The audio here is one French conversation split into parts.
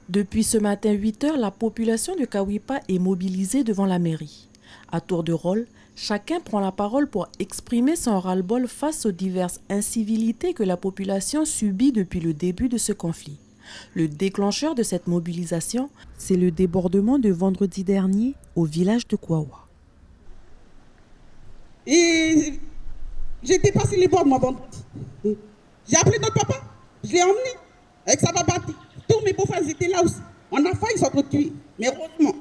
Depuis ce matin 8 heures, la population de Kawipa est mobilisée devant la mairie. À tour de rôle, chacun prend la parole pour exprimer son ras-le-bol face aux diverses incivilités que la population subit depuis le début de ce conflit. Le déclencheur de cette mobilisation, c'est le débordement de vendredi dernier au village de Kouawa. Et j'ai dépassé les bords de ma vendredi. J'ai appelé notre papa, je l'ai emmené avec sa babati. Tous mes beaux-frères étaient là aussi. On a failli s'entretuer, mais heureusement,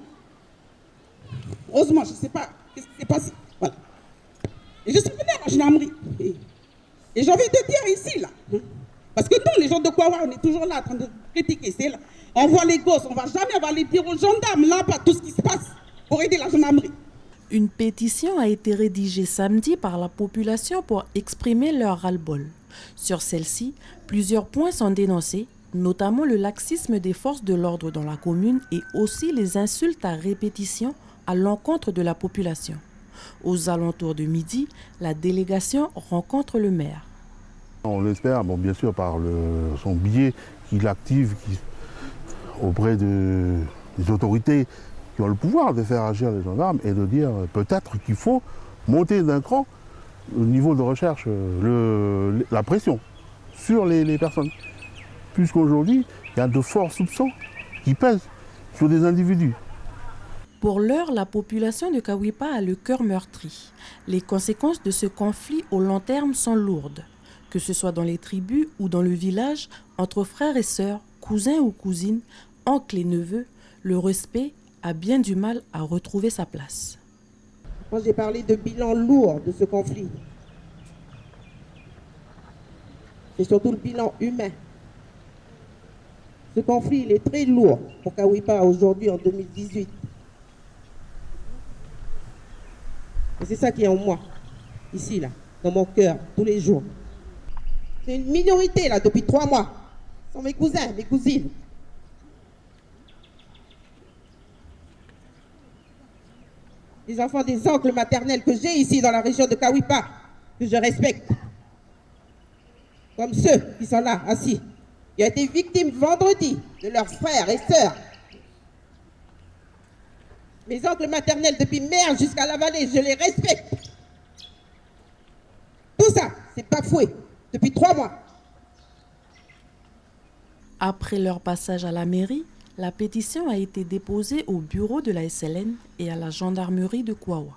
je ne sais pas ce qui s'est passé. Voilà. Et je suis venu à la gendarmerie. Et j'ai envie de dire ici, là, parce que nous, les gens de Kouawa, on est toujours là en train de critiquer. C'est là. On voit les gosses, on ne va jamais aller dire aux gendarmes, là-bas, tout ce qui se passe pour aider la gendarmerie. Une pétition a été rédigée samedi par la population pour exprimer leur ras-le-bol. Sur celle-ci, plusieurs points sont dénoncés, notamment le laxisme des forces de l'ordre dans la commune et aussi les insultes à répétition à l'encontre de la population. Aux alentours de midi, la délégation rencontre le maire. On l'espère, bon, bien sûr, par son biais qu'il active auprès des autorités qui ont le pouvoir de faire agir les gendarmes et de dire peut-être qu'il faut monter d'un cran au niveau de recherche, la pression sur les personnes. Puisqu'aujourd'hui, il y a de forts soupçons qui pèsent sur des individus. Pour l'heure, la population de Kawipa a le cœur meurtri. Les conséquences de ce conflit au long terme sont lourdes. Que ce soit dans les tribus ou dans le village, entre frères et sœurs, cousins ou cousines, oncles et neveux, le respect a bien du mal à retrouver sa place. Moi, j'ai parlé de bilan lourd de ce conflit. C'est surtout le bilan humain. Ce conflit, il est très lourd pour Kawipa aujourd'hui, en 2018. Et c'est ça qui est en moi, ici, là, dans mon cœur, tous les jours. C'est une minorité, là, depuis 3 mois. Ce sont mes cousins, mes cousines. Les enfants des oncles maternels que j'ai ici dans la région de Kawipa, que je respecte. Comme ceux qui sont là, assis, qui ont été victimes vendredi de leurs frères et sœurs. Mes oncles maternels, depuis Mère jusqu'à la vallée, je les respecte. Tout ça, c'est bafoué depuis 3 mois. Après leur passage à la mairie, la pétition a été déposée au bureau de la SLN et à la gendarmerie de Kouawa.